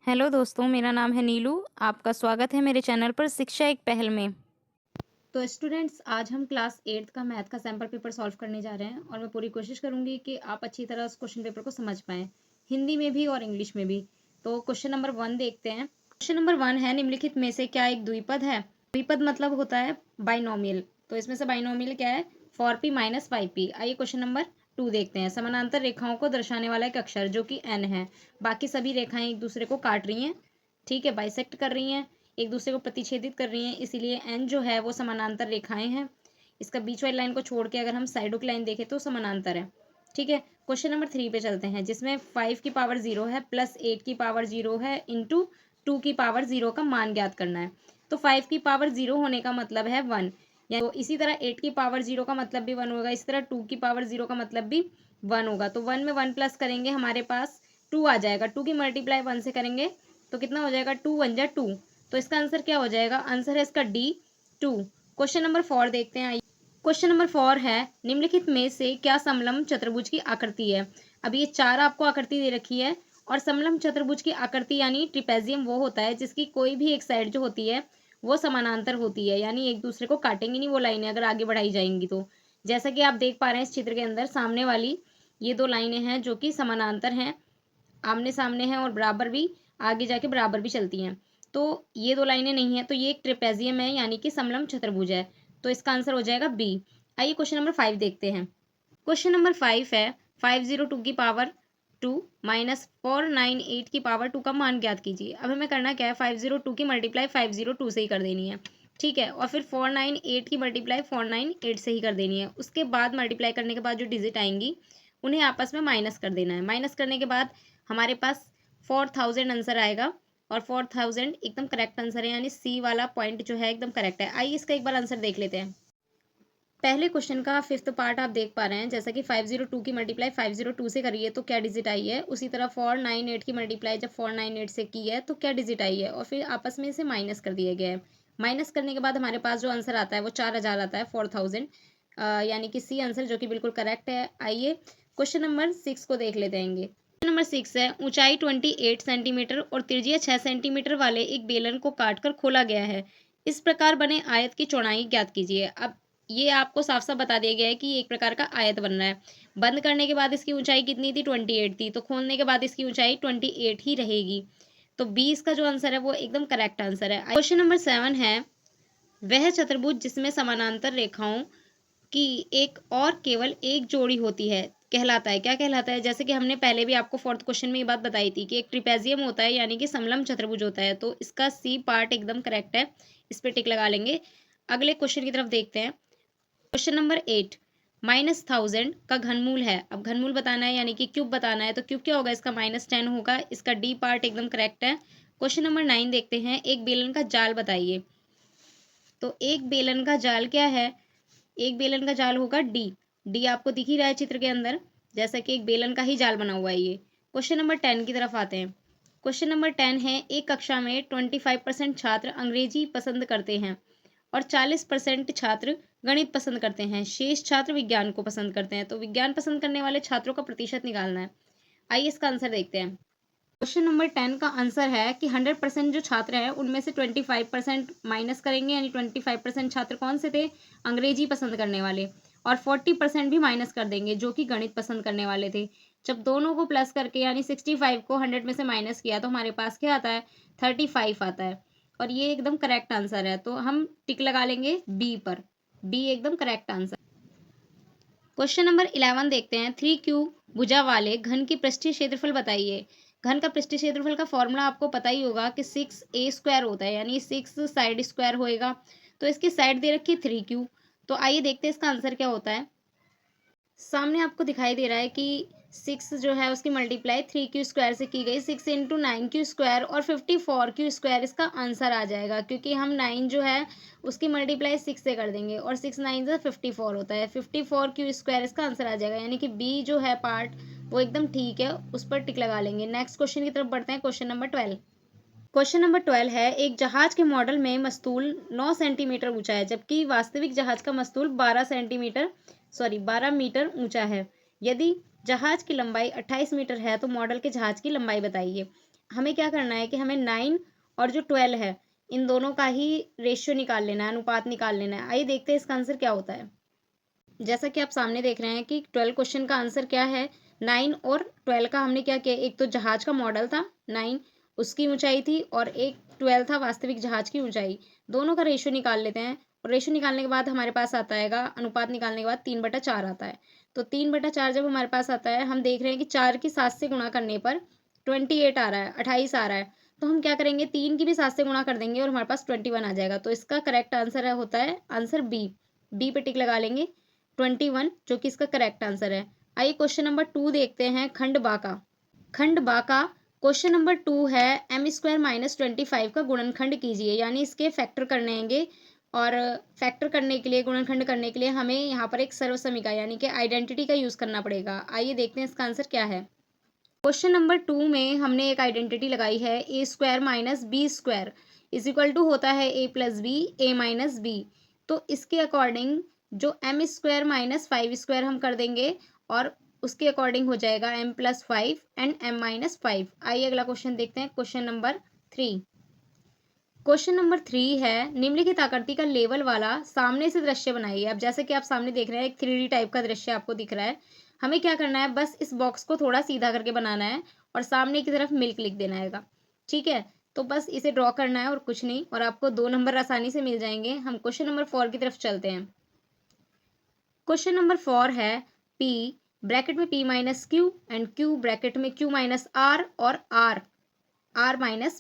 Hello दोस्तों, मेरा नाम है नीलू। आपका स्वागत है मेरे चैनल पर शिक्षा एक पहल में। तो स्टूडेंट्स, आज हम क्लास 8th का मैथ का सैम्पल पेपर सॉल्व करने जा रहे हैं और मैं पूरी कोशिश करूंगी कि आप अच्छी तरह उस क्वेश्चन पेपर को समझ पाएं, हिंदी में भी और इंग्लिश में भी। तो क्वेश्चन नंबर 1 देखते हैं। क्वेश्चन नंबर 1 है, निम्नलिखित में से क्या एक द्विपद है? द्विपद मतलब होता है बाइनोमियल। तो इसमें से बाइनोमियल क्या है? 4p minus 5p। आइए क्वेश्चन नंबर 2 देखते हैं। समानांतर रेखाओं को दर्शाने वाला एक अक्षर जो कि n है। बाकी सभी रेखाएं एक दूसरे को काट रही हैं, ठीक है, बाइसेक्ट कर रही हैं, एक दूसरे को प्रतिच्छेदित कर रही हैं, इसीलिए n जो है वो समानांतर रेखाएं हैं। इसका बीच वाली लाइन को छोड़ के अगर हम साइडों की लाइन देखें तो समानांतर है, ठीक है। क्वेश्चन नंबर 3 पे चलते हैं, जिसमें 5 की पावर 0 है प्लस 8 की पावर 0 है इंटू 2 की पावर 0 का मान ज्ञात करना है। तो 5 की पावर 0 होने का मतलब है 1, या तो इसी तरह 8 की पावर 0 का मतलब भी 1 होगा, इसी तरह 2 की पावर 0 का मतलब भी 1 होगा। तो 1 में 1 प्लस करेंगे, हमारे पास 2 आ जाएगा। 2 की मल्टीप्लाई 1 से करेंगे तो कितना हो जाएगा? 2 1 जा 2। तो इसका आंसर क्या हो जाएगा? आंसर है इसका डी 2। क्वेश्चन नंबर 4 देखते हैं। क्वेश्चन नंबर 4 है, निम्नलिखित में से क्या समलंब चतुर्भुज की आकृति है? अब ये 4 आपको आकृति दे रखी है और समलंब चतुर्भुज की आकृति यानी ट्रिपेजियम वो होता है जिसकी कोई भी एक साइड जो होती है वो समानांतर होती है, यानी एक दूसरे को काटेंगी नहीं वो लाइनें अगर आगे बढ़ाई जाएंगी तो। जैसा कि आप देख पा रहे हैं इस चित्र के अंदर, सामने वाली ये 2 लाइनें हैं जो कि समानांतर हैं, आमने सामने हैं और बराबर भी, आगे जाके बराबर भी चलती हैं। तो ये 2 लाइनें नहीं है, तो ये एक ट्रेपेजियम है यानी कि समलंब चतुर्भुज है। तो इसका आंसर हो जाएगा बी। आइए क्वेश्चन नंबर 5 देखते हैं। क्वेश्चन नंबर 5 है, 502 की पावर 2 माइनस 498 की पावर 2 का मान ज्ञात कीजिए। अब हमें करना क्या है? 502 की मल्टीप्लाई 502 से ही कर देनी है, ठीक है, और फिर 498 की मल्टीप्लाई 498 से ही कर देनी है। उसके बाद मल्टीप्लाई करने के बाद जो डिजिट आएंगी उन्हें आपस में माइनस कर देना है। माइनस करने के बाद हमारे पास 4000 आंसर आएगा और 4000 एकदम करेक्ट आंसर है, यानी सी वाला पॉइंट जो है एकदम करेक्ट है। आइए इसका एक बार आंसर देख लेते हैं। पहले क्वेश्चन का 5th पार्ट आप देख पा रहे हैं, जैसा कि 502 की मल्टीप्लाई 502 से करी है तो क्या डिजिट आई है, उसी तरह 498 की मल्टीप्लाई जब 498 से की है तो क्या डिजिट आई है, और फिर आपस में इसे माइनस कर दिया गया है। माइनस करने के बाद हमारे पास जो आंसर आता है वो 4000 आता है, 4000, यानी कि सी आंसर जो कि बिल्कुल करेक्ट है। आइए क्वेश्चन नंबर 6 को देख लेते हैं। क्वेश्चन नंबर 6 है, ऊंचाई 28 सेंटीमीटर और त्रिज्या 6 सेंटीमीटर वाले एक बेलन को काटकर खोला गया है। इस प्रकार बने आयत की चौड़ाई ज्ञात कीजिए। अब ये आपको साफ साफ बता दिया गया है कि एक प्रकार का आयत बन रहा है। बंद करने के बाद इसकी ऊंचाई कितनी थी? 28 थी, तो खोलने के बाद इसकी ऊंचाई 28 ही रहेगी। तो 20 का जो आंसर है वो एकदम करेक्ट आंसर है। क्वेश्चन नंबर 7 है, वह चतुर्भुज जिसमें समानांतर रेखाओं की एक और केवल एक जोड़ी होती है कहलाता है, क्या कहलाता है? जैसे कि हमने पहले भी आपको 4th क्वेश्चन में ये बात बताई थी कि एक ट्रिपेजियम होता है यानी कि समलंब चतुर्भुज होता है। तो इसका सी पार्ट एकदम करेक्ट है, इस पे टिक लगा लेंगे। अगले क्वेश्चन की तरफ देखते हैं। क्वेश्चन नंबर 8, -1000 का घनमूल है। अब घनमूल बताना है यानी कि क्यूब बताना है, तो क्यूब क्या होगा? इसका -10 होगा। इसका डी पार्ट एकदम करेक्ट है। क्वेश्चन नंबर 9 देखते हैं, एक बेलन का जाल बताइए। तो एक बेलन का जाल क्या है? एक बेलन का जाल होगा डी। डी आपको दिख ही रहा है चित्र के अंदर, जैसा कि एक बेलन का ही जाल बना हुआ है ये। क्वेश्चन नंबर 10 की तरफ आते हैं। क्वेश्चन नंबर 10 है, एक कक्षा में 25% छात्र अंग्रेजी पसंद करते हैं और 40% छात्र गणित पसंद करते हैं, शेष छात्र विज्ञान को पसंद करते हैं। तो विज्ञान पसंद करने वाले छात्रों का प्रतिशत निकालना है। आइए इसका आंसर देखते हैं। क्वेश्चन नंबर 10 का आंसर है कि 100% जो छात्र हैं उनमें से 25% माइनस करेंगे, यानी 25% छात्र कौन से थे? अंग्रेजी पसंद करने वाले, और 40% भी माइनस कर देंगे जो कि गणित पसंद करने वाले थे। जब दोनों को प्लस करके यानी 65 को 100 में से माइनस किया तो हमारे पास क्या आता है? 35 आता है, और ये एकदम करेक्ट आंसर है। तो हम टिक लगा लेंगे बी पर, बी एकदम करेक्ट आंसर। क्वेश्चन नंबर 11 देखते हैं, 3Q भुजा वाले घन की पृष्ठीय क्षेत्रफल बताइए। घन का पृष्ठीय क्षेत्रफल का फॉर्मूला आपको पता ही होगा कि 6a² होता है, यानी 6 साइड स्क्वायर होएगा। तो इसकी साइड दे रखी है 3Q। तो आइए देखते हैं इसका आंसर क्या होता है। सामने आपको दिखाई दे रहा है कि 6 जो है उसकी मल्टीप्लाई 3Q² से की गई, 6 इंटू 9Q² और 54Q² इसका आंसर आ जाएगा, क्योंकि हम 9 जो है उसकी मल्टीप्लाई 6 से कर देंगे और 6 9 से 54 होता है, 54Q² इसका आंसर आ जाएगा, यानी कि बी जो है पार्ट वो एकदम ठीक है, उस पर टिक लगा लेंगे। नेक्स्ट क्वेश्चन की तरफ बढ़ते हैं। Question number 12। क्वेश्चन नंबर 12 है, एक जहाज के मॉडल में मस्तूल 9 सेंटीमीटर ऊंचा है जबकि वास्तविक जहाज का मस्तूल 12 मीटर ऊंचा है। यदि जहाज की लंबाई 28 मीटर है तो मॉडल के जहाज की लंबाई बताइए। हमें क्या करना है कि हमें 9 और जो 12 है इन दोनों का ही रेशियो निकाल लेना है, अनुपात निकाल लेना है। आइए देखते हैं इसका आंसर क्या होता है। जैसा कि आप सामने देख रहे हैं कि 12 क्वेश्चन का आंसर क्या है, 9 और 12 का हमने क्या किया, एक तो जहाज का मॉडल था 9 उसकी ऊंचाई थी और एक 12 था वास्तविक जहाज की ऊंचाई। दोनों का रेशियो निकाल लेते हैं और रेशियो निकालने के बाद हमारे पास आता है अनुपात निकालने के बाद 3/4 आता है। तो 3/4 जब हमारे पास आता है, हम देख रहे हैं कि 4 की 7 से गुणा करने पर 28 आ रहा है, 28 आ रहा है। तो हम क्या करेंगे, 3 की भी 7 से गुणा कर देंगे और हमारे पास 21 आ जाएगा। तो इसका करेक्ट आंसर होता है आंसर बी पे टिक लगा लेंगे, 21 जो कि इसका करेक्ट आंसर है। आइए क्वेश्चन नंबर 2 देखते हैं, खंड बाका। खंड बाका क्वेश्चन नंबर 2 है, m² - 25 का गुणनखंड कीजिए, यानी इसके फैक्टर करने होंगे और फैक्टर करने के लिए, गुणनखंड करने के लिए हमें यहाँ पर एक सर्वसमीका यानी कि आइडेंटिटी का यूज करना पड़ेगा। आइए देखते हैं इसका आंसर क्या है। क्वेश्चन नंबर 2 में हमने एक आइडेंटिटी लगाई है, a² - b² = होता है a+b a-b। तो इसके अकॉर्डिंग जो m² - 5² हम कर देंगे और उसके अकॉर्डिंग हो जाएगा m+5 एंड m-5। आइए अगला क्वेश्चन देखते हैं, क्वेश्चन नंबर 3। क्वेश्चन नंबर 3 है, निम्नलिखित आकृति का लेवल वाला सामने से दृश्य बनाइए। अब जैसे कि आप सामने देख रहे हैं, एक 3D टाइप का दृश्य आपको दिख रहा है। हमें क्या करना है, बस इस बॉक्स को थोड़ा सीधा करके बनाना है और सामने की तरफ मिल्क लिख देना है। ठीक है, तो बस इसे ड्रॉ करना है और कुछ नहीं, और आपको 2 नंबर आसानी से मिल जाएंगे। हम क्वेश्चन नंबर 4 की तरफ चलते हैं। क्वेश्चन नंबर 4 है, P ब्रैकेट में P - Q and Q bracket में Q - R और R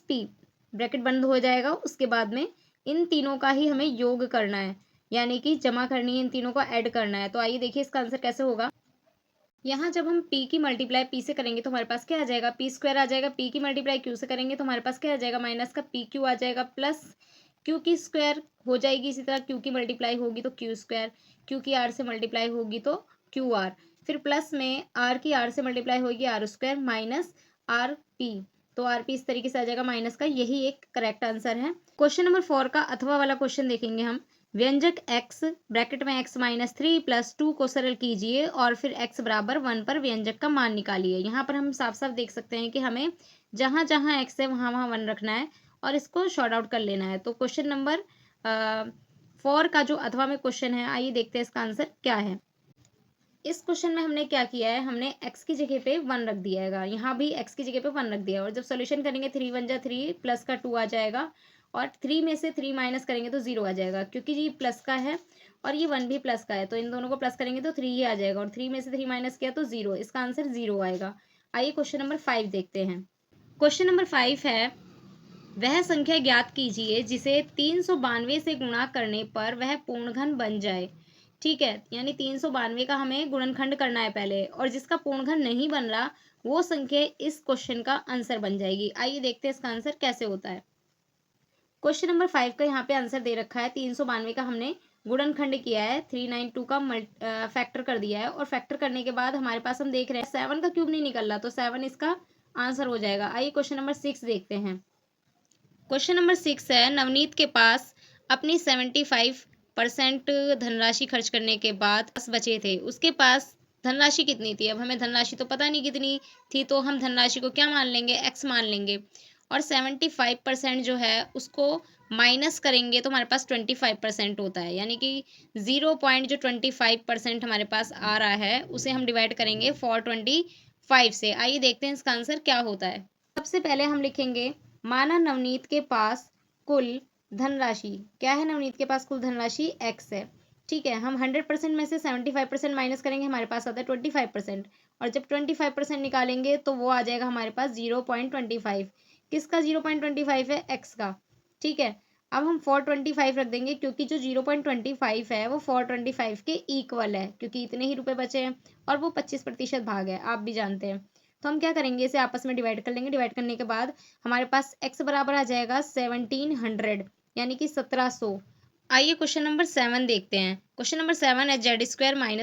- P ब्रैकेट बंद हो जाएगा। उसके बाद में इन तीनों का ही हमें योग करना है, यानी कि जमा करनी है, इन तीनों को ऐड करना है। तो आइए देखिए इसका आंसर कैसे होगा। यहाँ जब हम p की मल्टीप्लाई p से करेंगे तो हमारे पास क्या आ जाएगा, p² आ जाएगा। p की मल्टीप्लाई q से करेंगे तो हमारे पास क्या आ जाएगा, माइनस का pq आ जाएगा, प्लस q की स्क्वायर हो जाएगी। इसी तरह q की मल्टीप्लाई होगी तो q², q की r से मल्टीप्लाई होगी तो qr, फिर प्लस में r की r से मल्टीप्लाई होगी r² माइनस rp, तो rp इस तरीके से आ जाएगा माइनस का। यही एक करेक्ट आंसर है। क्वेश्चन नंबर 4 का अथवा वाला क्वेश्चन देखेंगे हम। व्यंजक x ब्रैकेट में x - 3 + 2 को सरल कीजिए और फिर x = 1 पर व्यंजक का मान निकालिए। यहाँ पर हम साफ साफ देख सकते हैं कि हमें जहाँ जहाँ x है वहाँ वहाँ 1 रखना है और इसको शॉर्ट आउट कर लेना है। तो क्वेश्चन नंबर 4 का जो अथवा में क्वेश्चन है, आइए देखते हैं इसका आंसर क्या है। इस क्वेश्चन में हमने क्या किया है, हमने x की जगह पे 1 रख दिया है, यहाँ भी x की जगह पे 1 रख दिया है। और जब सोल्यूशन करेंगे 3 × 1 = 3 प्लस का 2 आ जाएगा और 3 में से 3 माइनस करेंगे तो 0 आ जाएगा, क्योंकि ये प्लस का है और ये 1 भी प्लस का है, तो इन दोनों को प्लस करेंगे तो 3 ही आ जाएगा और 3 में से 3 माइनस किया तो 0। इसका आंसर 0 आएगा। आइए क्वेश्चन नंबर 5 देखते हैं। क्वेश्चन नंबर 5 है, वह संख्या ज्ञात कीजिए जिसे 392 से गुणा करने पर वह पूर्णघन बन जाए। ठीक है, यानी 392 का हमें गुणनखंड करना है पहले, और जिसका पूर्णघन नहीं बन रहा वो संख्या इस क्वेश्चन का आंसर बन जाएगी। आइए देखते हैं इसका आंसर कैसे होता है। क्वेश्चन नंबर 5 का यहाँ पे आंसर दे रखा है, 392 का हमने गुणनखंड किया है, 392 का फैक्टर कर दिया है और फैक्टर करने के बाद हमारे पास हम देख रहे हैं 7 का क्यूब नहीं निकल रहा, तो 7 इसका आंसर हो जाएगा। आइए क्वेश्चन नंबर 6 देखते हैं। क्वेश्चन नंबर 6 है, नवनीत के पास अपनी 75% धनराशि खर्च करने के बाद बचे थे। उसके पास धनराशि कितनी थी। अब हमें धनराशि तो पता नहीं कितनी थी, तो हम धनराशि को क्या मान लेंगे, x मान लेंगे, और 75% जो है उसको माइनस करेंगे तो हमारे पास 25% होता है, यानी कि 0.25% हमारे पास आ रहा है, उसे हम डिवाइड करेंगे 425 से। आइए देखते हैं इसका आंसर क्या होता है। सबसे पहले हम लिखेंगे, माना नवनीत के पास कुल धनराशि क्या है, नवनीत के पास कुल धनराशि x है। ठीक है, हम 100% में से 75% माइनस करेंगे, हमारे पास आता है 25%, और जब 25% निकालेंगे तो वो आ जाएगा हमारे पास 0.25। किसका 0.25 है, x का। ठीक है, अब हम 425 रख देंगे, क्योंकि जो 0.25 है वो 425 के इक्वल है, क्योंकि इतने ही रुपए बचे हैं और वो 25% भाग है, आप भी जानते हैं। तो हम क्या करेंगे, इसे आपस में डिवाइड कर लेंगे। डिवाइड करने के बाद हमारे पास x बराबर आ जाएगा 1700, यानी कि 1700। आइए क्वेश्चन नंबर 7 देखते हैं। क्वेश्चन नंबर 7 है, z²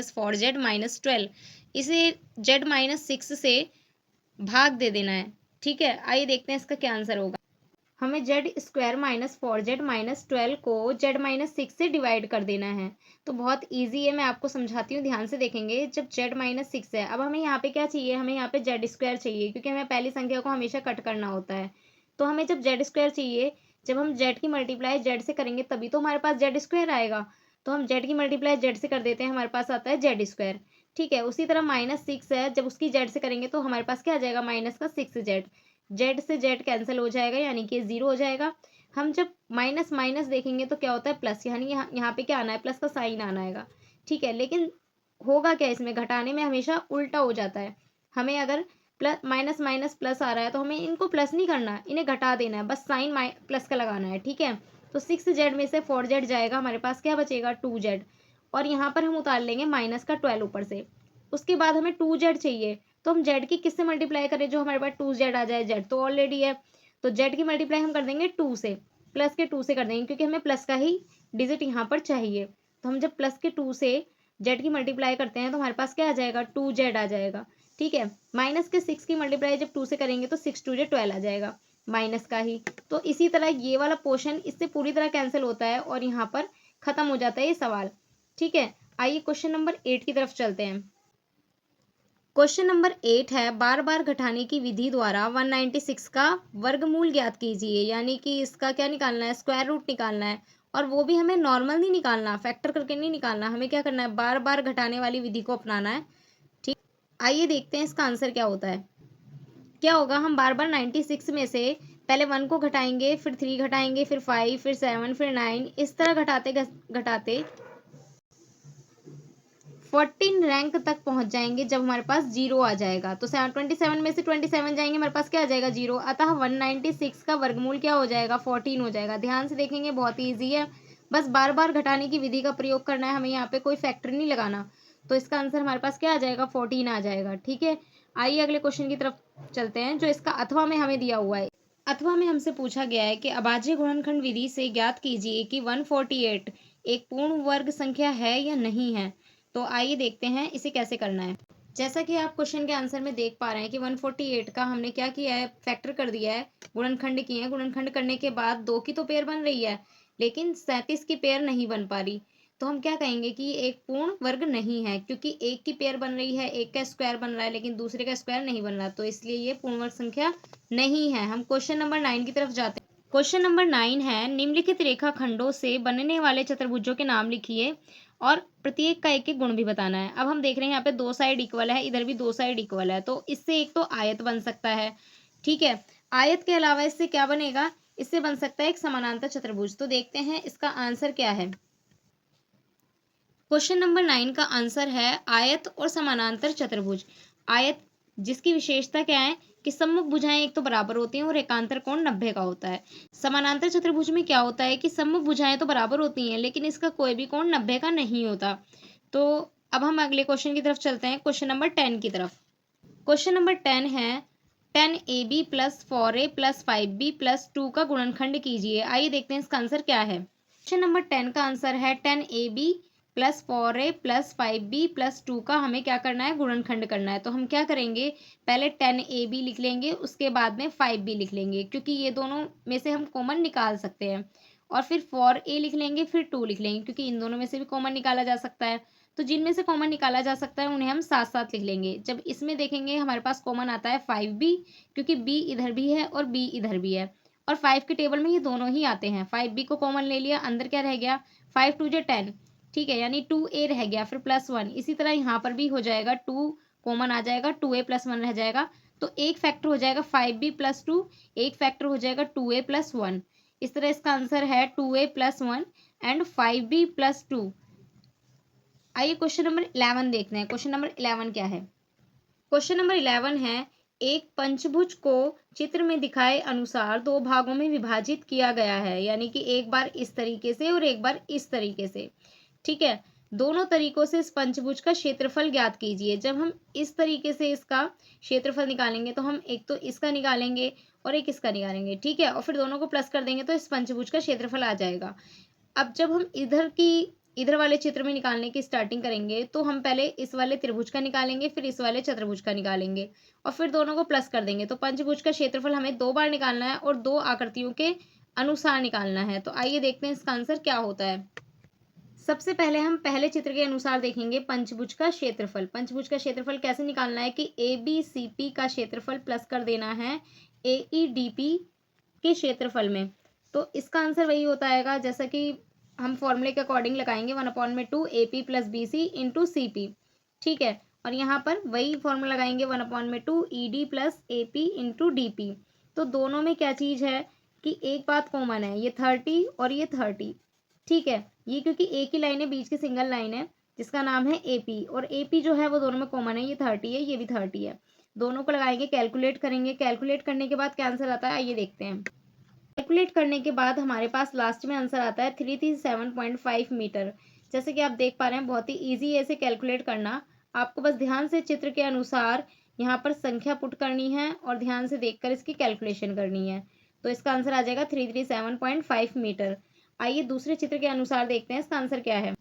- 4z - 12, इसे z - 6 से भाग दे देना है। ठीक है, आइए देखते हैं इसका क्या आंसर होगा। हमें Z square minus 4z minus 12 को जेड माइनस 6 से डिवाइड कर देना है। तो बहुत ईजी है, मैं आपको समझाती हूँ, ध्यान से देखेंगे। जब जेड माइनस 6 है, अब हमें यहाँ पे क्या चाहिए, हमें यहाँ पे जेड स्क्वायर चाहिए, क्योंकि हमें पहली संख्या को हमेशा कट करना होता है। तो हमें जब जेड स्क्वायर चाहिए, जब हम जेड की मल्टीप्लाई जेड से करेंगे तभी तो हमारे पास जेड स्क्वायर आएगा। तो हम जेड की मल्टीप्लाई जेड से कर देते हैं, हमारे पास आता है जेड स्क्वायर। ठीक है, उसी तरह माइनस 6 है, जब उसकी जेड से करेंगे तो हमारे पास क्या आ जाएगा, माइनस का 6z। जेड से जेड कैंसिल हो जाएगा, यानी कि 0 हो जाएगा। हम जब माइनस माइनस देखेंगे तो क्या होता है, प्लस, यानी यहाँ पे क्या आना है, प्लस का साइन आना है। ठीक है, लेकिन होगा क्या, इसमें घटाने में हमेशा उल्टा हो जाता है। हमें अगर प्लस माइनस माइनस प्लस आ रहा है तो हमें इनको प्लस नहीं करना, इन्हें घटा देना है, बस साइन प्लस का लगाना है। ठीक है, तो 6z में से 4z जाएगा, हमारे पास क्या बचेगा, 2z। और यहाँ पर हम उतार लेंगे माइनस का 12 ऊपर से। उसके बाद हमें 2z चाहिए, तो हम z की किससे मल्टीप्लाई करें, जो हमारे पास 2z आ जाए, z तो ऑलरेडी है। तो z की मल्टीप्लाई हम कर देंगे 2 से, प्लस के 2 से कर देंगे, क्योंकि हमें प्लस का ही डिजिट यहाँ पर चाहिए। तो हम जब प्लस के 2 से z की मल्टीप्लाई करते हैं तो हमारे पास क्या आ जाएगा, 2z आ जाएगा। ठीक है, माइनस के 6 की मल्टीप्लाई जब 2 से करेंगे तो 6 2 12 आ जाएगा, माइनस का ही। तो इसी तरह ये वाला पोर्शन इससे पूरी तरह कैंसिल होता है और यहाँ पर खत्म हो जाता है ये सवाल। ठीक है, आइए क्वेश्चन नंबर 8 की तरफ चलते हैं। क्वेश्चन नंबर 8 है, बार बार घटाने की विधि द्वारा 196 का वर्गमूल ज्ञात कीजिए। यानी कि इसका क्या निकालना है, स्क्वायर रूट निकालना है। और वो भी हमें नॉर्मल नहीं निकालना, फैक्टर करके नहीं निकालना, हमें क्या करना है, बार बार घटाने वाली विधि को अपनाना है। ठीक, आइए देखते हैं इसका आंसर क्या होता है। क्या होगा, हम बार बार 96 में से पहले 1 को घटाएंगे, फिर 3 घटाएंगे, फिर 5, फिर 7, फिर 9, इस तरह घटाते घटाते 14 रैंक तक पहुंच जाएंगे, जब हमारे पास 0 आ जाएगा। तो 27 में से 27 जाएंगे, हमारे पास क्या आ जाएगा, 0। अतः 196 का वर्गमूल क्या हो जाएगा, 14 हो जाएगा। ध्यान से देखेंगे, बहुत ही ईजी है, बस बार बार घटाने की विधि का प्रयोग करना है, हमें यहाँ पे कोई फैक्टर नहीं लगाना। तो इसका आंसर हमारे पास क्या आ जाएगा, 14 आ जाएगा। ठीक है, आइए अगले क्वेश्चन की तरफ चलते हैं, जो इसका अथवा में हमें दिया हुआ है। अथवा में हमसे पूछा गया है कि अभाज्य गुणनखंड विधि से ज्ञात कीजिए कि 148 एक पूर्ण वर्ग संख्या है या नहीं है। तो आइए देखते हैं इसे कैसे करना है। जैसा कि आप क्वेश्चन के आंसर में देख पा रहे हैं कि 148 का हमने क्या किया है, फैक्टर कर दिया है, गुणनखंड किए हैं। गुणनखंड करने के बाद 2 की तो पेयर बन रही है, लेकिन 37 की पेयर नहीं बन पा रही। तो हम क्या कहेंगे कि ये एक पूर्ण वर्ग नहीं है, क्योंकि एक की पेयर बन रही है, एक का स्क्वायर बन रहा है, लेकिन दूसरे का स्क्वायर नहीं बन रहा, तो इसलिए ये पूर्ण वर्ग संख्या नहीं है। हम क्वेश्चन नंबर 9 की तरफ जाते हैं। क्वेश्चन नंबर 9 है, निम्नलिखित रेखाखंडों से बनने वाले चतुर्भुजों के नाम लिखिए और प्रत्येक का एक एक गुण भी बताना है। अब हम देख रहे हैं यहाँ पे 2 साइड इक्वल है, इधर भी 2 साइड इक्वल है, तो इससे एक तो आयत बन सकता है। ठीक है, आयत के अलावा इससे क्या बनेगा, इससे बन सकता है एक समानांतर चतुर्भुज। तो देखते हैं इसका आंसर क्या है। क्वेश्चन नंबर 9 का आंसर है आयत और समानांतर चतुर्भुज। आयत जिसकी विशेषता क्या है कि सम्मुख भुजाएं एक तो बराबर होती हैं और एकांतर कोण 90 का होता है। समानांतर चतुर्भुज में क्या होता है कि सम्मुख भुजाएं तो बराबर होती हैं, लेकिन इसका कोई भी कोण 90 का नहीं होता। तो अब हम अगले क्वेश्चन की तरफ चलते हैं, क्वेश्चन नंबर 10 की तरफ। क्वेश्चन नंबर 10 है, 10ab plus 4a plus 5b plus 2 का गुणनखंड कीजिए। आइए देखते हैं इसका आंसर क्या है। क्वेश्चन नंबर 10 का आंसर है 10ab plus 4a plus 5b plus 2 का हमें क्या करना है, गुणनखंड करना है। तो हम क्या करेंगे, पहले 10ab लिख लेंगे, उसके बाद में 5b लिख लेंगे, क्योंकि ये दोनों में से हम कॉमन निकाल सकते हैं। और फिर 4a लिख लेंगे, फिर 2 लिख लेंगे, क्योंकि इन दोनों में से भी कॉमन निकाला जा सकता है। तो जिनमें से कॉमन निकाला जा सकता है उन्हें हम साथ साथ लिख लेंगे। जब इसमें देखेंगे हमारे पास कॉमन आता है 5b, क्योंकि b इधर भी है और b इधर भी है, और 5 के टेबल में ये दोनों ही आते हैं। 5b को कॉमन ले लिया, अंदर क्या रह गया, 5 2 10। ठीक है, यानी 2a रह गया, फिर प्लस 1। इसी तरह यहाँ पर भी हो जाएगा, 2 कॉमन आ जाएगा, 2a प्लस 1 रह जाएगा। तो एक फैक्टर हो जाएगा 5b प्लस 2, एक फैक्टर हो जाएगा 2a प्लस 1। इस तरह इसका आंसर है 2a plus 1 and 5b plus 2। आइए क्वेश्चन नंबर 11 देखते हैं। क्वेश्चन नंबर 11 क्या है। क्वेश्चन नंबर 11 है, एक पंचभुज को चित्र में दिखाए अनुसार 2 भागों में विभाजित किया गया है। यानी कि एक बार इस तरीके से और एक बार इस तरीके से। ठीक है, दोनों तरीकों से इस पंचभुज का क्षेत्रफल ज्ञात कीजिए। जब हम इस तरीके से इसका क्षेत्रफल निकालेंगे तो हम एक तो इसका निकालेंगे और एक इसका निकालेंगे। ठीक है, और फिर दोनों को प्लस कर देंगे तो इस पंचभुज का क्षेत्रफल आ जाएगा। अब जब हम इधर की इधर वाले चित्र में निकालने की स्टार्टिंग करेंगे तो हम पहले इस वाले त्रिभुज का निकालेंगे, फिर इस वाले चतुर्भुज का निकालेंगे और फिर दोनों को प्लस कर देंगे। तो पंचभुज का क्षेत्रफल हमें 2 बार निकालना है और 2 आकृतियों के अनुसार निकालना है। तो आइए देखते हैं इसका आंसर क्या होता है। सबसे पहले हम पहले चित्र के अनुसार देखेंगे पंचभुज का क्षेत्रफल। पंचभुज का क्षेत्रफल कैसे निकालना है कि ABCP का क्षेत्रफल प्लस कर देना है AEDP के क्षेत्रफल में। तो इसका आंसर वही होता है जैसा कि हम फॉर्मूले के अकॉर्डिंग लगाएंगे 1/2 AP + BC × CP। ठीक है, और यहाँ पर वही फॉर्मूला लगाएंगे 1/2 ED + AP × DP। तो दोनों में क्या चीज़ है कि एक बात कॉमन है, ये 30 और ये 30। ठीक है, ये क्योंकि एक ही लाइन है, बीच की सिंगल लाइन है जिसका नाम है AP, और AP जो है वो दोनों में कॉमन है, ये 30 है, ये भी 30 है। दोनों को लगाएंगे, कैलकुलेट करेंगे। कैलकुलेट करने के बाद क्या आंसर आता है आइए देखते हैं। कैलकुलेट करने के बाद हमारे पास लास्ट में आंसर आता है 337.5 मीटर। जैसे कि आप देख पा रहे हैं, बहुत ही ईजी है इसे कैलकुलेट करना। आपको बस ध्यान से चित्र के अनुसार यहाँ पर संख्या पुट करनी है और ध्यान से देखकर इसकी कैलकुलेशन करनी है। तो इसका आंसर आ जाएगा 337.5 मीटर। आइए दूसरे चित्र के अनुसार देखते हैं इसका आंसर क्या है।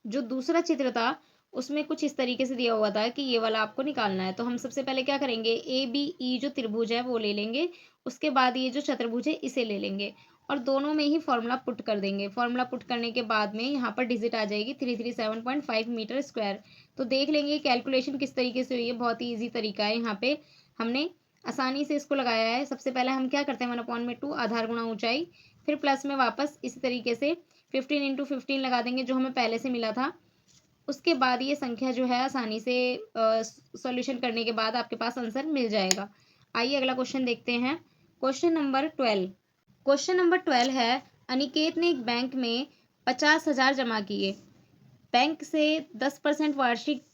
जो दूसरा चित्र था उसमें कुछ इस तरीके से दिया हुआ था कि ये वाला आपको निकालना है। तो हम सबसे पहले क्या करेंगे, ABE जो त्रिभुज है वो ले लेंगे, उसके बाद ये जो चतुर्भुज है इसे ले लेंगे और दोनों में ही फॉर्मूला पुट कर देंगे। फॉर्मूला पुट करने के बाद में यहाँ पर डिजिट आ जाएगी 337.5 मीटर स्क्वायर। तो देख लेंगे कैलकुलेशन किस तरीके से हुई है। बहुत ही ईजी तरीका है, यहाँ पे हमने आसानी से इसको लगाया है। सबसे पहले हम क्या करते हैं 1/2 आधार गुणा ऊंचाई, फिर प्लस में वापस इसी तरीके से 15 × 15 लगा देंगे जो हमें पहले से मिला था। उसके बाद ये संख्या जो है आसानी से सॉल्यूशन करने के बाद आपके पास आंसर मिल जाएगा। आइए अगला क्वेश्चन देखते हैं। Question number 12। क्वेश्चन नंबर 12 है, अनिकेत ने एक बैंक में 50,000 जमा किए। बैंक से 10% वार्षिक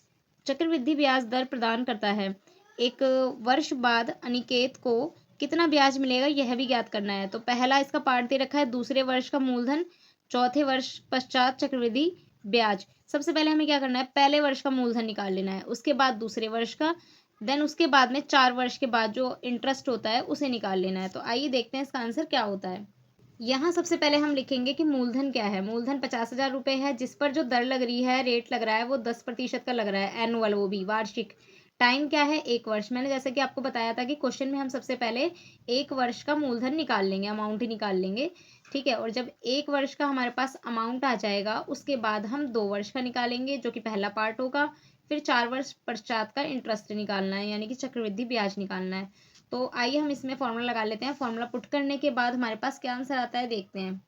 चक्रवृद्धि ब्याज दर प्रदान करता है। एक वर्ष बाद अनिकेत को कितना ब्याज मिलेगा यह भी ज्ञात करना है। तो पहला इसका पार्ट दे रखा है दूसरे वर्ष का मूलधन, चौथे वर्ष पश्चात चक्रवृद्धि ब्याज। सबसे पहले हमें क्या करना है, पहले वर्ष का मूलधन निकाल लेना है, उसके बाद दूसरे वर्ष का, देन उसके बाद में 4 वर्ष के बाद जो इंटरेस्ट होता है उसे निकाल लेना है। तो आइए देखते हैं इसका आंसर क्या होता है। यहाँ सबसे पहले हम लिखेंगे कि मूलधन क्या है। मूलधन 50,000 रुपये है, जिस पर जो दर लग रही है, रेट लग रहा है वो 10% का लग रहा है, एनुअल, वो भी वार्षिक। टाइम क्या है, 1 वर्ष। मैंने जैसे कि आपको बताया था कि क्वेश्चन में हम सबसे पहले 1 वर्ष का मूलधन निकाल लेंगे, अमाउंट ही निकाल लेंगे। ठीक है, और जब 1 वर्ष का हमारे पास अमाउंट आ जाएगा उसके बाद हम 2 वर्ष का निकालेंगे जो कि पहला पार्ट होगा, फिर 4 वर्ष पश्चात का इंटरेस्ट निकालना है यानी कि चक्रवृद्धि ब्याज निकालना है। तो आइए हम इसमें फॉर्मूला लगा लेते हैं। फॉर्मूला पुट करने के बाद हमारे पास क्या आंसर आता है देखते हैं।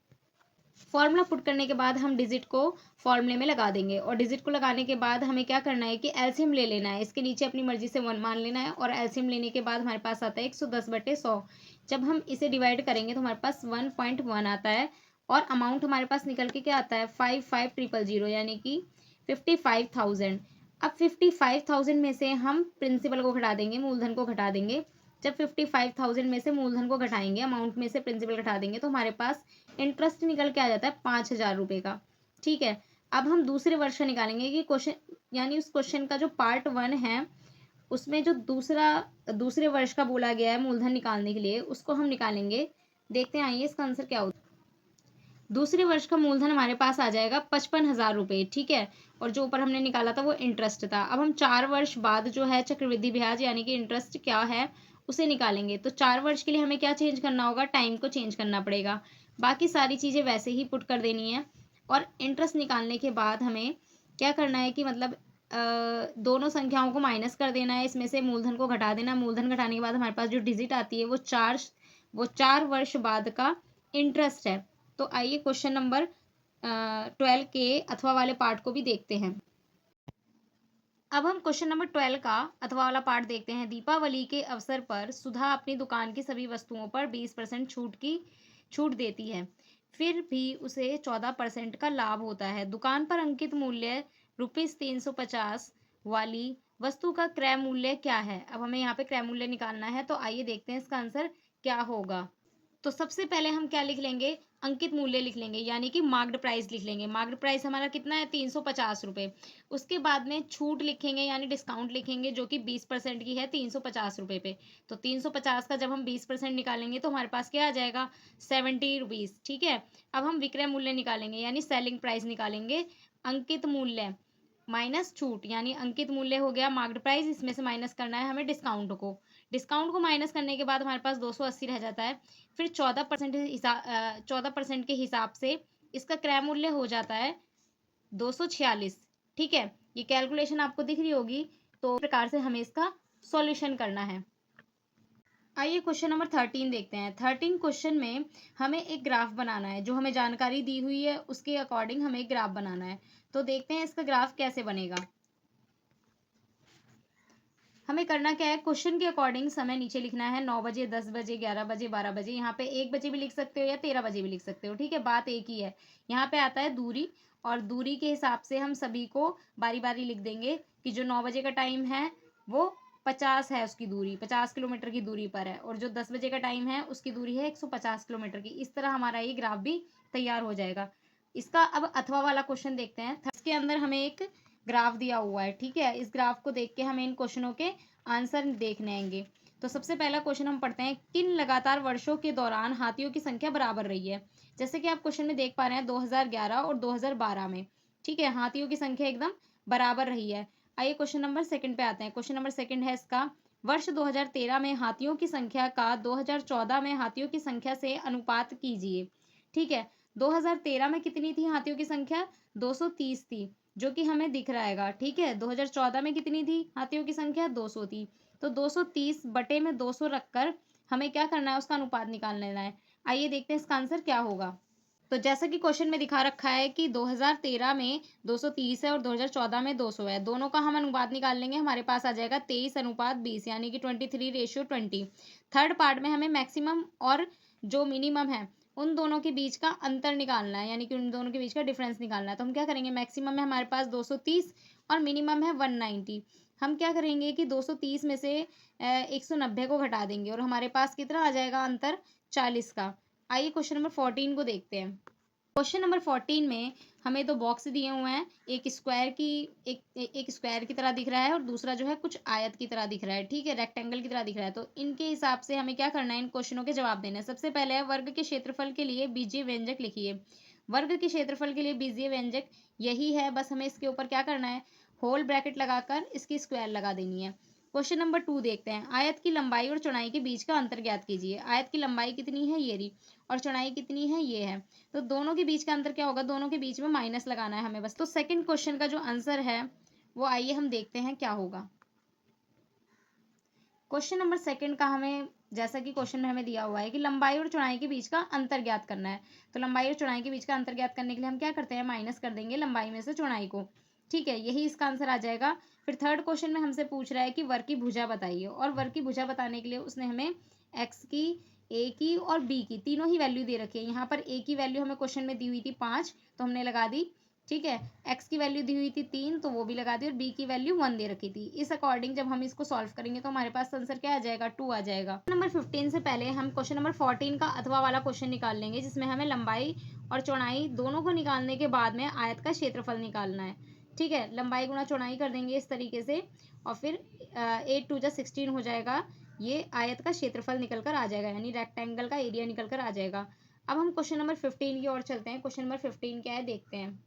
फॉर्मूला पुट करने के बाद हम डिजिट को फॉर्मूले में लगा देंगे और डिजिट को लगाने के बाद हमें क्या करना है कि एलसीएम ले लेना है। इसके नीचे अपनी मर्जी से 1 मान लेना है और एलसीएम लेने के बाद हमारे पास आता है 110/100। जब हम इसे डिवाइड करेंगे तो हमारे पास 1.1 आता है और अमाउंट हमारे पास निकल के क्या आता है 55,000 यानी कि 55,000। अब 55,000 में से हम प्रिंसिपल को घटा देंगे, मूलधन को घटा देंगे। जब 55,000 में से मूलधन को घटाएंगे, अमाउंट में से प्रिंसिपल घटा देंगे, तो हमारे पास इंटरेस्ट निकल के आ जाता है 5,000 रुपये का। ठीक है, अब हम दूसरे वर्ष का निकालेंगे कि क्वेश्चन यानी उस क्वेश्चन का जो पार्ट 1 है उसमें जो दूसरे वर्ष का बोला गया है मूलधन निकालने के लिए, उसको हम निकालेंगे। देखते हैं आइए इसका आंसर क्या होता है। दूसरे वर्ष का मूलधन हमारे पास आ जाएगा 55,000 रुपये। ठीक है, और जो ऊपर हमने निकाला था वो इंटरेस्ट था। अब हम 4 वर्ष बाद जो है चक्रवृद्धि ब्याज यानी कि इंटरेस्ट क्या है उसे निकालेंगे। तो 4 वर्ष के लिए हमें क्या चेंज करना होगा, टाइम को चेंज करना पड़ेगा। बाकी सारी चीज़ें वैसे ही पुट कर देनी है और इंटरेस्ट निकालने के बाद हमें क्या करना है कि मतलब दोनों संख्याओं को माइनस कर देना है, इसमें से मूलधन को घटा देना। मूलधन घटाने के बाद हमारे पास जो डिजिट आती है वो 4 वर्ष बाद का इंटरेस्ट है। तो आइए क्वेश्चन नंबर 12 के अथवा वाले पार्ट को भी देखते हैं। अब हम क्वेश्चन नंबर 12 का अथवा वाला पार्ट देखते हैं। दीपावली के अवसर पर सुधा अपनी दुकान की सभी वस्तुओं पर 20% छूट देती है, फिर भी उसे 14% का लाभ होता है। दुकान पर अंकित मूल्य ₹350 वाली वस्तु का क्रय मूल्य क्या है। अब हमें यहाँ पे क्रय मूल्य निकालना है, तो आइए देखते हैं इसका आंसर क्या होगा। तो सबसे पहले हम क्या लिख लेंगे, अंकित मूल्य लिख लेंगे, यानी कि मार्क्ड प्राइस लिख लेंगे। मार्क्ड प्राइस हमारा कितना है, 350 रुपये। उसके बाद में छूट लिखेंगे यानी डिस्काउंट लिखेंगे, जो कि 20% की है 350 रुपये पे। तो 350 का जब हम 20% निकालेंगे तो हमारे पास क्या आ जाएगा, 70 रुपीज़। ठीक है, अब हम विक्रय मूल्य निकालेंगे यानी सेलिंग प्राइस निकालेंगे। अंकित मूल्य माइनस छूट, यानी अंकित मूल्य हो गया मार्क्ड प्राइस, इसमें से माइनस करना है हमें डिस्काउंट को। डिस्काउंट को माइनस करने के बाद हमारे पास 280 रह जाता है। फिर 14% के हिसाब से इसका क्रय मूल्य हो जाता है 246। ठीक है, ये कैलकुलेशन आपको दिख रही होगी। तो इस प्रकार से हमें इसका सॉल्यूशन करना है। आइए क्वेश्चन नंबर 13 देखते हैं। 13 क्वेश्चन में हमें एक ग्राफ बनाना है, जो हमें जानकारी दी हुई है उसके अकॉर्डिंग हमें एक ग्राफ बनाना है। तो देखते हैं इसका ग्राफ कैसे बनेगा। हमें करना क्या है, क्वेश्चन के अकॉर्डिंग समय नीचे लिखना है। 9 बजे, 10 बजे, 11 बजे, 12 बजे, यहाँ पे 1 बजे भी लिख सकते हो या 13 बजे भी लिख सकते हो। ठीक है, बात एक ही है। यहाँ पे आता है दूरी, और दूरी के हिसाब से हम सभी को बारी बारी लिख देंगे कि जो 9 बजे का टाइम है वो 50 है, उसकी दूरी 50 किलोमीटर की दूरी पर है, और जो 10 बजे का टाइम है उसकी दूरी है 150 किलोमीटर की। इस तरह हमारा ये ग्राफ भी तैयार हो जाएगा। इसका अब अथवा वाला क्वेश्चन देखते हैं। इसके अंदर हमें एक ग्राफ दिया हुआ है। ठीक है, इस ग्राफ को देख के हमें इन क्वेश्चनों के आंसर देखने आएंगे। तो सबसे पहला क्वेश्चन हम पढ़ते हैं, किन लगातार वर्षों के दौरान हाथियों की संख्या बराबर रही है। जैसे कि आप क्वेश्चन में देख पा रहे हैं 2011 और 2012 में, ठीक है, हाथियों की संख्या एकदम बराबर रही है। आइए क्वेश्चन नंबर सेकंड पे आते हैं। क्वेश्चन नंबर सेकंड है इसका, वर्ष 2013 में हाथियों की संख्या का 2014 में हाथियों की संख्या से अनुपात कीजिए। ठीक है, 2013 में कितनी थी हाथियों की संख्या, 230 थी, जो कि हमें दिख रहा है। ठीक है, 2014 में कितनी थी हाथियों की संख्या, 200 थी। तो 230 बटे में 200 रखकर हमें क्या करना है, उसका अनुपात निकाल लेना है। आइए देखते हैं इसका आंसर क्या होगा। तो जैसा कि क्वेश्चन में दिखा रखा है कि 2013 में 230 है और 2014 में 200 है, दोनों का हम अनुपात निकाल लेंगे। हमारे पास आ जाएगा 23:20, यानी कि 23:20। थर्ड पार्ट में हमें मैक्सिमम और जो मिनिमम है उन दोनों के बीच का अंतर निकालना है, यानी कि उन दोनों के बीच का डिफरेंस निकालना है। तो हम क्या करेंगे, मैक्सिमम है हमारे पास 230 और मिनिमम है 190। हम क्या करेंगे कि 230 में से 190 को घटा देंगे और हमारे पास कितना आ जाएगा अंतर, 40 का। आइए क्वेश्चन नंबर 14 को देखते हैं। क्वेश्चन नंबर 14 में हमें दो बॉक्स दिए हुए हैं, एक स्क्वायर की तरह दिख रहा है और दूसरा जो है कुछ आयत की तरह दिख रहा है। ठीक है, रेक्टेंगल की तरह दिख रहा है। तो इनके हिसाब से हमें क्या करना है, इन क्वेश्चनों के जवाब देना है। सबसे पहले है, वर्ग के क्षेत्रफल के लिए बीजीय व्यंजक लिखिए। वर्ग के क्षेत्रफल के लिए बीजीय व्यंजक यही है, बस हमें इसके ऊपर क्या करना है, होल ब्रैकेट लगाकर इसकी स्क्वायर लगा देनी है। क्वेश्चन नंबर 2 देखते हैं, आयत की लंबाई और चौड़ाई के बीच का अंतर ज्ञात कीजिए। आयत की लंबाई कितनी है, ये रही, और चौड़ाई कितनी है, ये है। तो दोनों के बीच का अंतर क्या होगा, दोनों के बीच में माइनस लगाना है हमें बस। तो सेकंड क्वेश्चन का जो आंसर है वो आइए हम देखते हैं क्या होगा। क्वेश्चन नंबर सेकंड का हमें, जैसा कि क्वेश्चन में हमें दिया हुआ है कि लंबाई और चौड़ाई के बीच का अंतर ज्ञात करना है। तो लंबाई और चौड़ाई के बीच का अंतर ज्ञात करने के लिए हम क्या करते हैं, माइनस कर देंगे लंबाई में से चौड़ाई को। ठीक है, यही इसका आंसर आ जाएगा। फिर थर्ड क्वेश्चन में हमसे पूछ रहा है कि वर्ग की भुजा बताइए, और वर्ग की भुजा बताने के लिए उसने हमें एक्स की, ए की और बी की तीनों ही वैल्यू दे रखी है। यहाँ पर ए की वैल्यू हमें क्वेश्चन में दी हुई थी 5, तो हमने लगा दी। ठीक है, एक्स की वैल्यू दी हुई थी 3, तो वो भी लगा दी, और बी की वैल्यू 1 दे रखी थी। इस अकॉर्डिंग जब हम इसको सॉल्व करेंगे तो हमारे पास आंसर क्या आ जाएगा, 2 आ जाएगा। नंबर 15 से पहले हम क्वेश्चन नंबर 14 का अथवा वाला क्वेश्चन निकाल लेंगे, जिसमें हमें लंबाई और चौड़ाई दोनों को निकालने के बाद में आयत का क्षेत्रफल निकालना है। ठीक है, लंबाई गुणा चौड़ाई कर देंगे इस तरीके से, और फिर 8 2 16 हो जाएगा। ये आयत का क्षेत्रफल निकल कर आ जाएगा, यानी रेक्टेंगल का एरिया निकल कर आ जाएगा। अब हम क्वेश्चन नंबर 15 की ओर चलते हैं। क्वेश्चन नंबर 15 क्या है देखते हैं।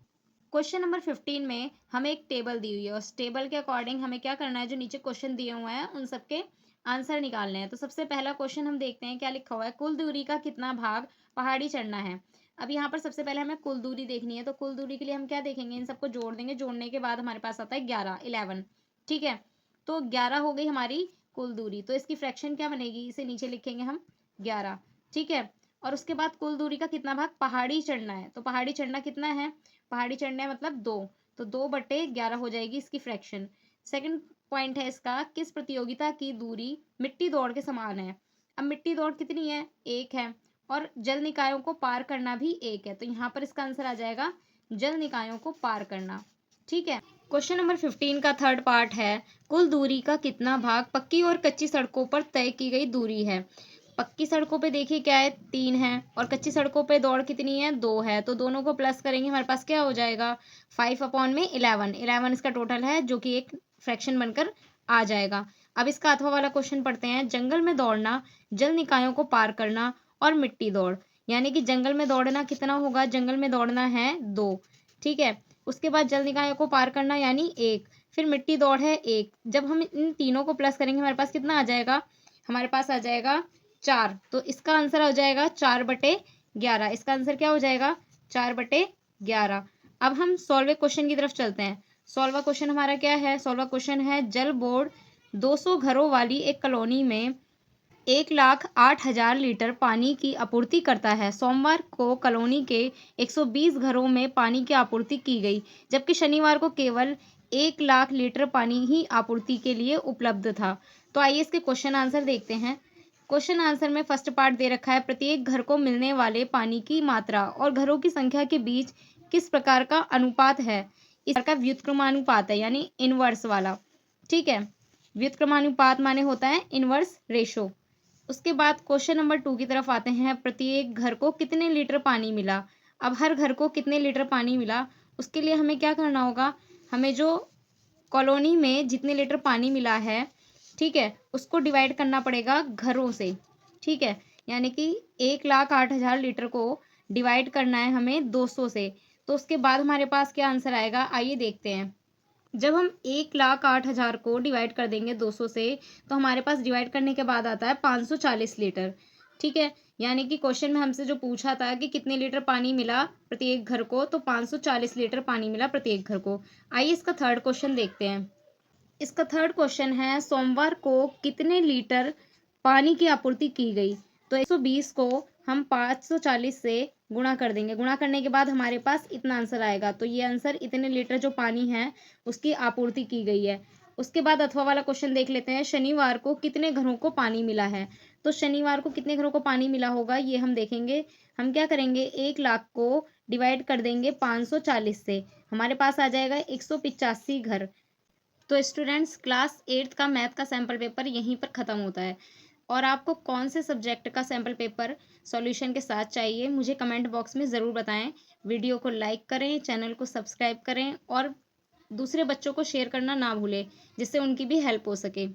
क्वेश्चन नंबर 15 में हमें एक टेबल दी हुई है, उस टेबल के अकॉर्डिंग हमें क्या करना है, जो नीचे क्वेश्चन दिए हुए हैं उन सबके आंसर निकालने हैं। तो सबसे पहला क्वेश्चन हम देखते हैं क्या लिखा हुआ है, कुल दूरी का कितना भाग पहाड़ी चढ़ना है। अब यहाँ पर सबसे पहले हमें कुल दूरी देखनी है। तो कुल दूरी के लिए हम क्या देखेंगे, इन सबको जोड़ देंगे, जोड़ने के बाद हमारे पास आता है 11। ठीक है, तो 11 हो गई हमारी कुल दूरी। तो इसकी फ्रैक्शन क्या बनेगी, इसे नीचे लिखेंगे हम 11। ठीक है, और उसके बाद कुल दूरी का कितना भाग पहाड़ी चढ़ना है। तो पहाड़ी चढ़ना कितना है, पहाड़ी चढ़ने मतलब 2, तो 2/11 हो जाएगी इसकी फ्रैक्शन। सेकंड पॉइंट है इसका, किस प्रतियोगिता की दूरी मिट्टी दौड़ के समान है। अब मिट्टी दौड़ कितनी है, 1 है, और जल निकायों को पार करना भी 1 है। तो यहाँ पर इसका आंसर आ जाएगा जल निकायों को पार करना। ठीक है, क्वेश्चन नंबर 15 का थर्ड पार्ट है, कुल दूरी का कितना भाग पक्की और कच्ची सड़कों पर तय की गई दूरी है। पक्की सड़कों पे देखिए क्या है, 3 है, और कच्ची सड़कों पे दौड़ कितनी है, 2 है। तो दोनों को प्लस करेंगे, हमारे पास क्या हो जाएगा, 5/11। 11 इसका टोटल है, जो कि एक फ्रैक्शन बनकर आ जाएगा। अब इसका अथवा वाला क्वेश्चन पढ़ते हैं। जंगल में दौड़ना, जल निकायों को पार करना और मिट्टी दौड़। यानी कि जंगल में दौड़ना कितना होगा, जंगल में दौड़ना है 2, ठीक है। उसके बाद जल निकायों को पार करना यानी 1, फिर मिट्टी दौड़ है 1। जब हम इन तीनों को प्लस करेंगे, हमारे पास कितना आ जाएगा, हमारे पास आ जाएगा 4। तो इसका आंसर हो जाएगा 4/11। इसका आंसर क्या हो जाएगा, 4/11। अब हम सॉल्व क्वेश्चन की तरफ चलते हैं। सॉल्व क्वेश्चन हमारा क्या है, सॉल्व क्वेश्चन है जल बोर्ड 200 घरों वाली एक कॉलोनी में 1,08,000 लीटर पानी की आपूर्ति करता है। सोमवार को कॉलोनी के 120 घरों में पानी की आपूर्ति की गई, जबकि शनिवार को केवल 1 लाख लीटर पानी ही आपूर्ति के लिए उपलब्ध था। तो आइए इसके क्वेश्चन आंसर देखते हैं। क्वेश्चन आंसर में फर्स्ट पार्ट दे रखा है, प्रत्येक घर को मिलने वाले पानी की मात्रा और घरों की संख्या के बीच किस प्रकार का अनुपात है। इस प्रकार का व्युत्क्रमानुपात है, यानी इनवर्स वाला, ठीक है। व्युत्क्रमानुपात माने होता है इनवर्स रेशो। उसके बाद क्वेश्चन नंबर 2 की तरफ आते हैं। प्रत्येक घर को कितने लीटर पानी मिला। अब हर घर को कितने लीटर पानी मिला, उसके लिए हमें क्या करना होगा, हमें जो कॉलोनी में जितने लीटर पानी मिला है, ठीक है, उसको डिवाइड करना पड़ेगा घरों से, ठीक है। यानी कि 1,08,000 लीटर को डिवाइड करना है हमें 200 से। तो उसके बाद हमारे पास क्या आंसर आएगा, आइए देखते हैं। जब हम 1,08,000 को डिवाइड कर देंगे 200 से, तो हमारे पास डिवाइड करने के बाद आता है 540 लीटर, ठीक है। यानी कि क्वेश्चन में हमसे जो पूछा था कि कितने लीटर पानी मिला प्रत्येक घर को, तो 540 लीटर पानी मिला प्रत्येक घर को। आइए इसका थर्ड क्वेश्चन देखते हैं। इसका थर्ड क्वेश्चन है, सोमवार को कितने लीटर पानी की आपूर्ति की गई। तो 120 को हम 540 से गुणा कर देंगे। गुणा करने के बाद हमारे पास इतना आंसर आएगा। तो ये आंसर इतने लीटर जो पानी है उसकी आपूर्ति की गई है। उसके बाद अथवा वाला क्वेश्चन देख लेते हैं। शनिवार को कितने घरों को पानी मिला है। तो शनिवार को कितने घरों को पानी मिला होगा ये हम देखेंगे। हम क्या करेंगे, 1 लाख को डिवाइड कर देंगे 540 से, हमारे पास आ जाएगा 185 घर। तो स्टूडेंट्स, क्लास 8th का मैथ का सैम्पल पेपर यहीं पर ख़त्म होता है। और आपको कौन से सब्जेक्ट का सैम्पल पेपर सॉल्यूशन के साथ चाहिए, मुझे कमेंट बॉक्स में ज़रूर बताएं। वीडियो को लाइक करें, चैनल को सब्सक्राइब करें और दूसरे बच्चों को शेयर करना ना भूलें, जिससे उनकी भी हेल्प हो सके।